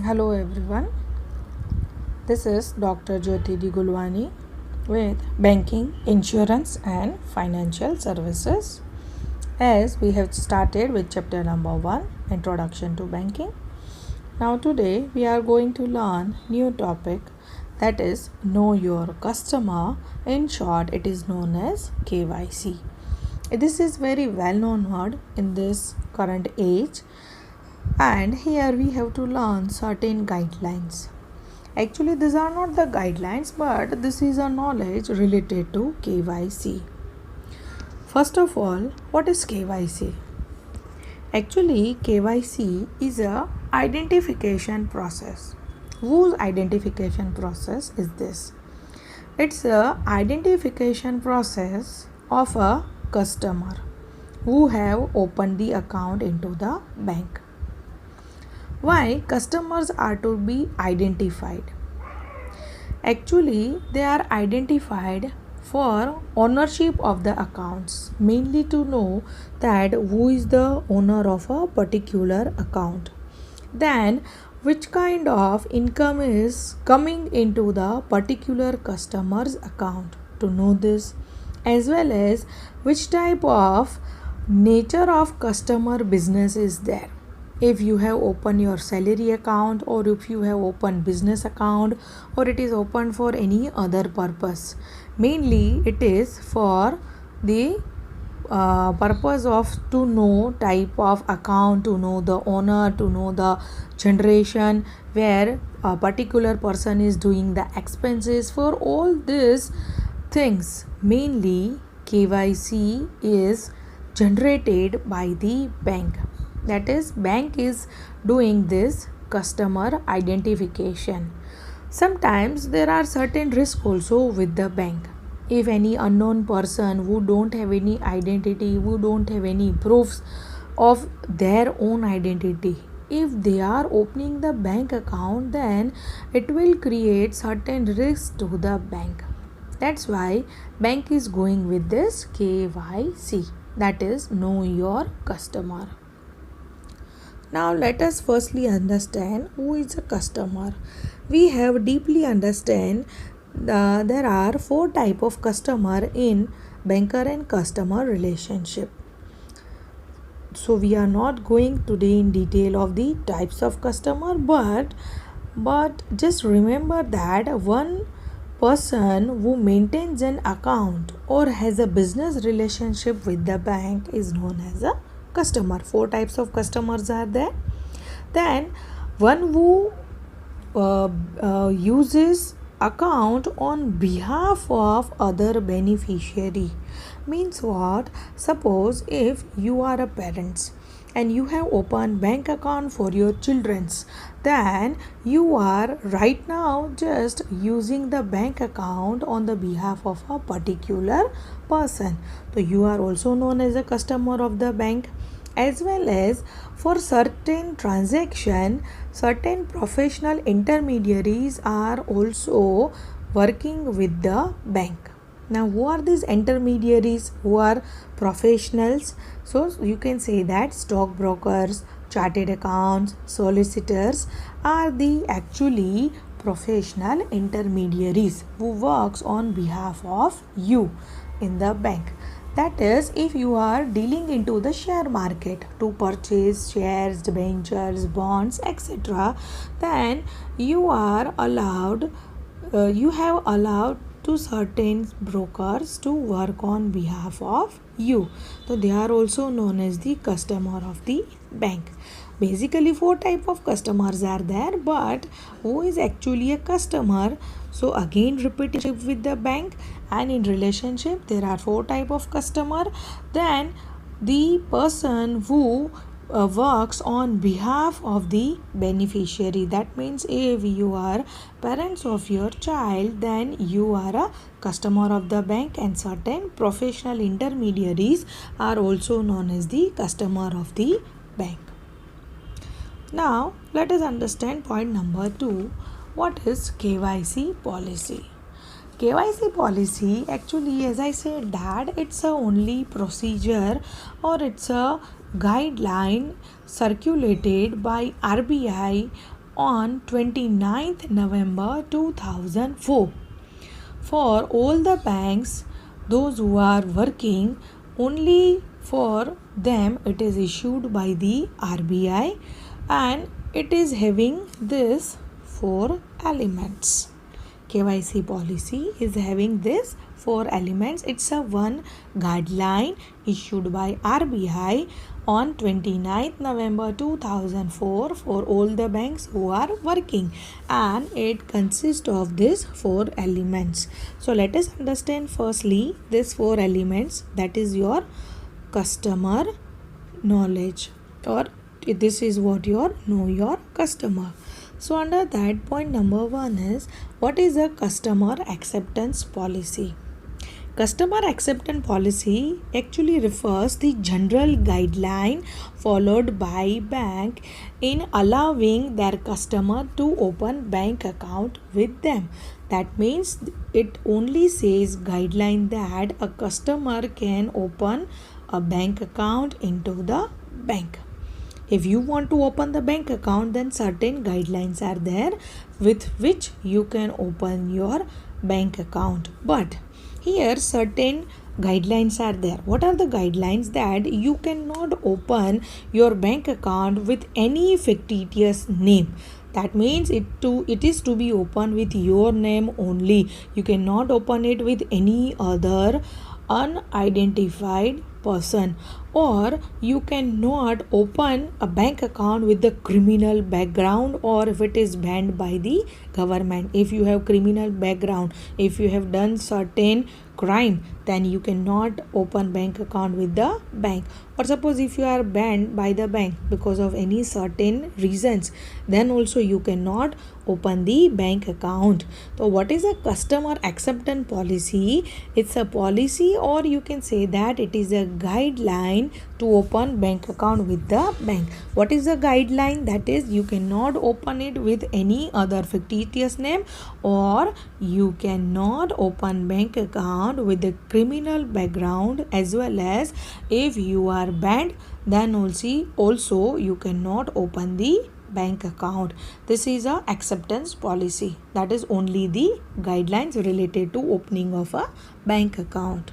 Hello everyone. This is Dr. Jyoti Digulwani with Banking, Insurance and Financial Services. As we have started with chapter number 1, Introduction to Banking. Now today we are going to learn new topic, that is Know Your Customer. In short, it is known as KYC. This is very well known word in this current age, and here we have to learn certain guidelines. Actually, these are not the guidelines, but this is a knowledge related to KYC. First of all, what is KYC? Actually, KYC is a identification process. Whose identification process is this? It's a identification process of a customer who have opened the account into the bank. Why customers are to be identified? Actually, they are identified for ownership of the accounts, mainly to know that who is the owner of a particular account. Then, which kind of income is coming into the particular customer's account, to know this, as well as which type of nature of customer business is there. If you have opened your salary account, or if you have opened business account, or it is open for any other purpose, mainly it is for the purpose of to know type of account, to know the owner, to know the generation where a particular person is doing the expenses. For all these things, mainly KYC is generated by the bank. That is, bank is doing this customer identification. Sometimes there are certain risks also with the bank. If any unknown person who don't have any identity, who don't have any proofs of their own identity, if they are opening the bank account, then it will create certain risks to the bank. That's why bank is going with this KYC, that is know your customer. Now let us firstly understand who is a customer. We have deeply understand there are 4 type of customer in banker and customer relationship. So we are not going today in detail of the types of customer, but just remember that one person who maintains an account or has a business relationship with the bank is known as a customer. 4 types of customers are there. Then one who uses account on behalf of other beneficiary. Means what? Suppose if you are a parents and you have opened bank account for your children's, then you are right now just using the bank account on the behalf of a particular person. So you are also known as a customer of the bank. As well as for certain transaction, certain professional intermediaries are also working with the bank. Now who are these intermediaries who are professionals? So you can say that stockbrokers, chartered accounts, solicitors are the actually professional intermediaries who works on behalf of you in the bank. That is, if you are dealing into the share market to purchase shares, debentures, bonds, etc., then you are allowed, you have allowed to certain brokers to work on behalf of you. So they are also known as the customer of the bank. Basically 4 type of customers are there, but who is actually a customer? So again repeating with the bank, and in relationship there are 4 type of customer. Then the person who works on behalf of the beneficiary. That means if you are parents of your child, then you are a customer of the bank, and certain professional intermediaries are also known as the customer of the bank. Now let us understand point number 2. What is KYC policy? KYC policy, actually, as I said, that it's a only procedure, or it's a guideline circulated by RBI on 29th November 2004. For all the banks, those who are working, only for them it is issued by the RBI, and it is having this four elements. KYC policy is having this four elements. It's a one guideline issued by RBI on 29th November 2004 for all the banks who are working, and it consists of these four elements. So let us understand firstly these four elements, that is your customer knowledge, or this is what your know your customer. So under that, point number one is, what is a customer acceptance policy? Customer acceptance policy actually refers the general guideline followed by bank in allowing their customer to open bank account with them. That means it only says guideline that a customer can open a bank account into the bank. If you want to open the bank account, then certain guidelines are there with which you can open your bank account. But here certain guidelines are there. What are the guidelines? That you cannot open your bank account with any fictitious name. That means it is to be opened with your name only. You cannot open it with any other unidentified person, or you cannot open a bank account with the criminal background, or if it is banned by the government. If you have criminal background, if you have done certain crime, then you cannot open bank account with the bank. Or suppose if you are banned by the bank because of any certain reasons, then also you cannot open the bank account. So what is a customer acceptance policy? It's a policy, or you can say that it is a guideline to open bank account with the bank. What is the guideline? That is, you cannot open it with any other fictitious name, or you cannot open bank account with a criminal background, as well as if you are banned, then also you cannot open the bank account. This is a acceptance policy. That is only the guidelines related to opening of a bank account.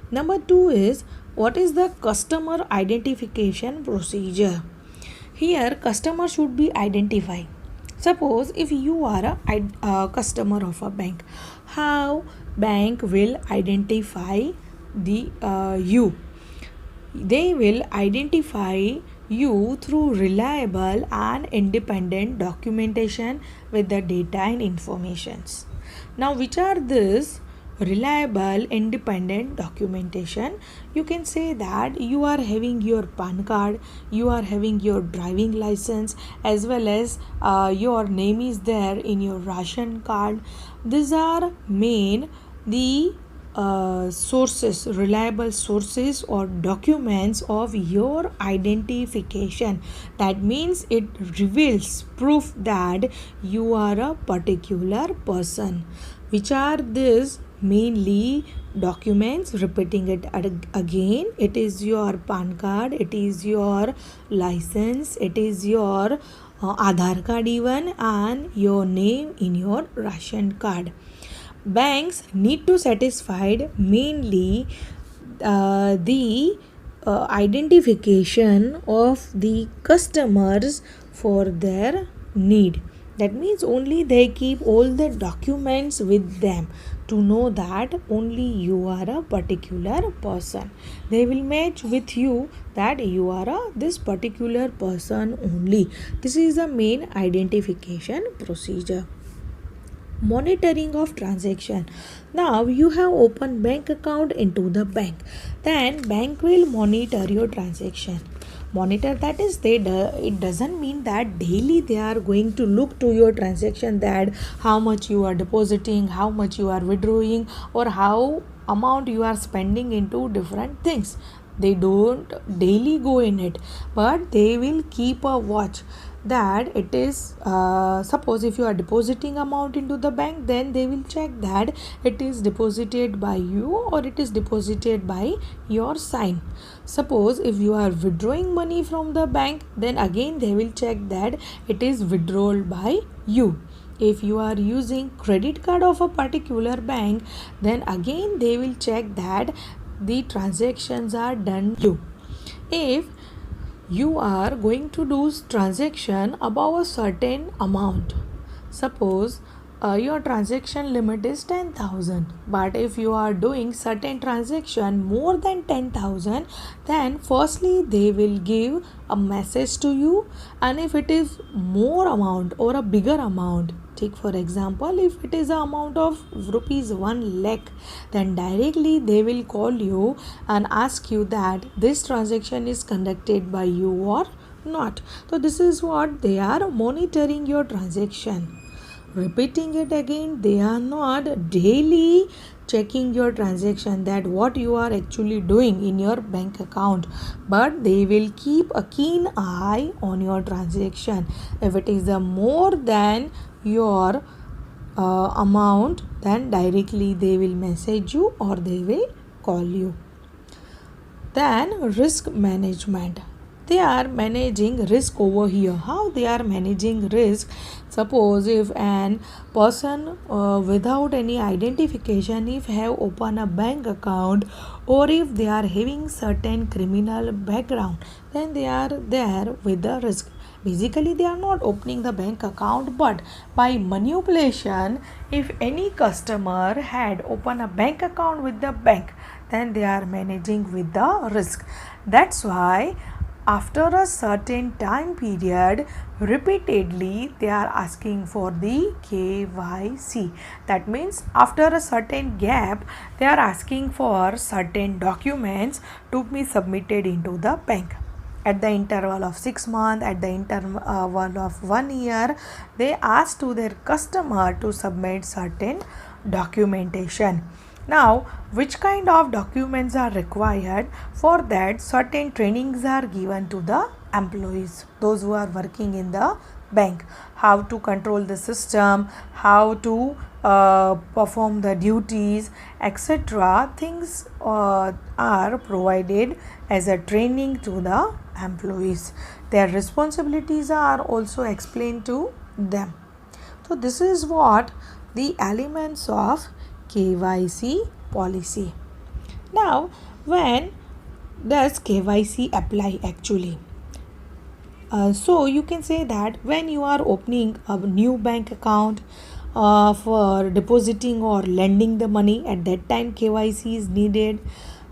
Number two is, what is the customer identification procedure? Here customer should be identified. Suppose if you are a customer of a bank, how bank will identify the you? They will identify you through reliable and independent documentation with the data and informations. Now, which are these reliable independent documentation? You can say that you are having your PAN card, you are having your driving license, as well as your name is there in your ration card. These are main the sources, reliable sources or documents of your identification. That means it reveals proof that you are a particular person. Which are these mainly documents? Repeating it again, it is your PAN card, it is your license, it is your Aadhaar card even, and your name in your ration card. Banks need to satisfy mainly the identification of the customers for their need. That means only they keep all the documents with them to know that only you are a particular person. They will match with you that you are this particular person only. This is the main identification procedure. Monitoring of transaction. Now you have opened bank account into the bank, then bank will monitor your transaction. Monitor, that is, it doesn't mean that daily they are going to look to your transaction, that how much you are depositing, how much you are withdrawing, or how amount you are spending into different things. They don't daily go in it, but they will keep a watch that it is suppose if you are depositing amount into the bank, then they will check that it is deposited by you or it is deposited by your sign. Suppose if you are withdrawing money from the bank, then again they will check that it is withdrawal by you. If you are using credit card of a particular bank, then again they will check that the transactions are done you. If you are going to do transaction above a certain amount, suppose your transaction limit is 10,000, but if you are doing certain transaction more than 10,000, then firstly they will give a message to you, and if it is more amount or a bigger amount, take for example if it is a amount of rupees 1 lakh, then directly they will call you and ask you that this transaction is conducted by you or not. So this is what they are monitoring your transaction. Repeating it again, they are not daily checking your transaction, that what you are actually doing in your bank account, but they will keep a keen eye on your transaction. If it is a more than your amount, then directly they will message you or they will call you. Then risk management. They are managing risk over here. How they are managing risk? Suppose if an person without any identification, if have opened a bank account, or if they are having certain criminal background, then they are there with the risk. Basically they are not opening the bank account, but by manipulation, if any customer had opened a bank account with the bank, then they are managing with the risk. That's why after a certain time period, repeatedly they are asking for the KYC. That means after a certain gap, they are asking for certain documents to be submitted into the bank. At the interval of 6 months, at the interval of 1 year, they ask to their customer to submit certain documentation. Now, which kind of documents are required? For that, certain trainings are given to the employees, those who are working in the bank, how to control the system, how to perform the duties, etc. Things are provided as a training to the employees. Their responsibilities are also explained to them. So this is what the elements of KYC policy. Now, when does KYC apply actually? So you can say that when you are opening a new bank account for depositing or lending the money, at that time KYC is needed.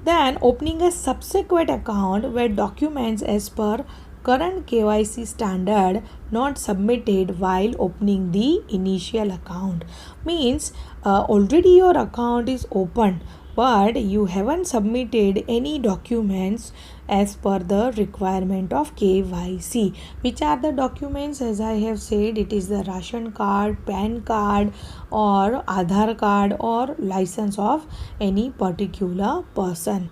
Then opening a subsequent account where documents as per current KYC standard not submitted while opening the initial account, means already your account is open, but you haven't submitted any documents as per the requirement of KYC. Which are the documents? As I have said, it is the ration card, PAN card, or Aadhaar card, or license of any particular person.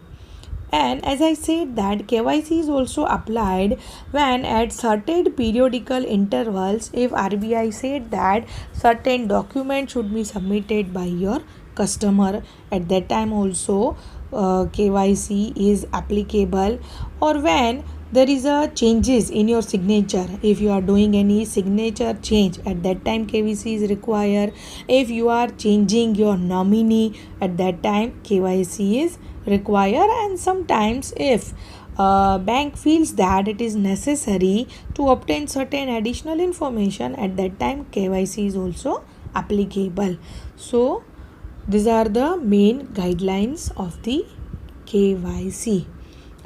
And as I said that KYC is also applied when at certain periodical intervals, if RBI said that certain documents should be submitted by your customer, at that time also KYC is applicable. Or when there is a changes in your signature, if you are doing any signature change, at that time KYC is required. If you are changing your nominee, at that time KYC is required. And sometimes if bank feels that it is necessary to obtain certain additional information, at that time KYC is also applicable. So these are the main guidelines of the KYC.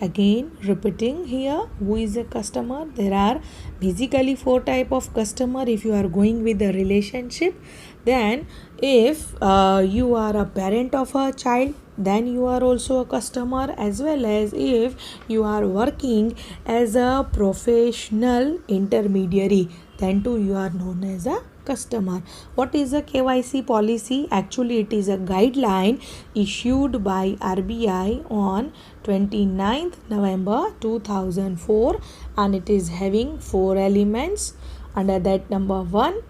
Again repeating here, who is a customer? There are basically 4 type of customer. If you are going with a relationship, then if you are a parent of a child, then you are also a customer, as well as if you are working as a professional intermediary, then too you are known as a customer. What is a KYC policy? Actually, it is a guideline issued by RBI on 29th November 2004, and it is having 4 elements. Under that, number 1,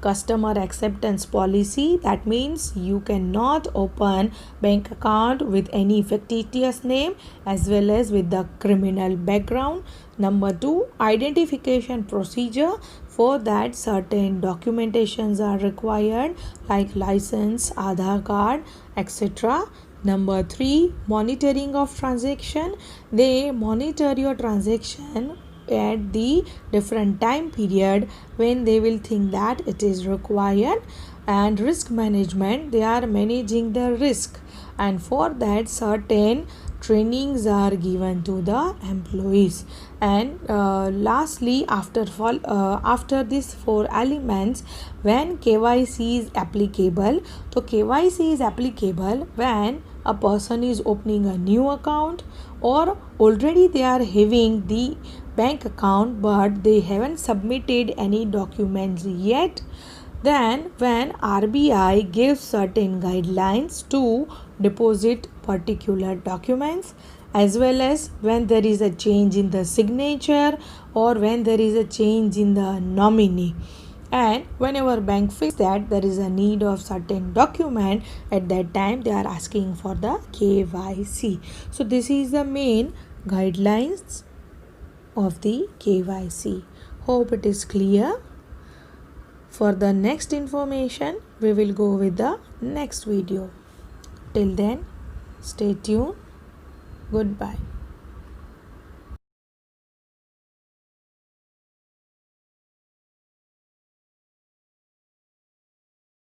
customer acceptance policy. That means you cannot open bank account with any fictitious name as well as with the criminal background. Number 2, identification procedure. For that, certain documentations are required like license, Aadhaar card, etc. Number 3, monitoring of transaction. They monitor your transaction at the different time period when they will think that it is required. And risk management, they are managing the risk, and for that certain trainings are given to the employees. And lastly, after these 4 elements, when KYC is applicable, so KYC is applicable when a person is opening a new account, or already they are having the bank account but they haven't submitted any documents yet. Then when RBI gives certain guidelines to deposit particular documents, as well as when there is a change in the signature or when there is a change in the nominee. And whenever bank feels that there is a need of certain document, at that time they are asking for the KYC. So this is the main guidelines of the KYC. Hope it is clear. For the next information, we will go with the next video. Till then, stay tuned. Goodbye.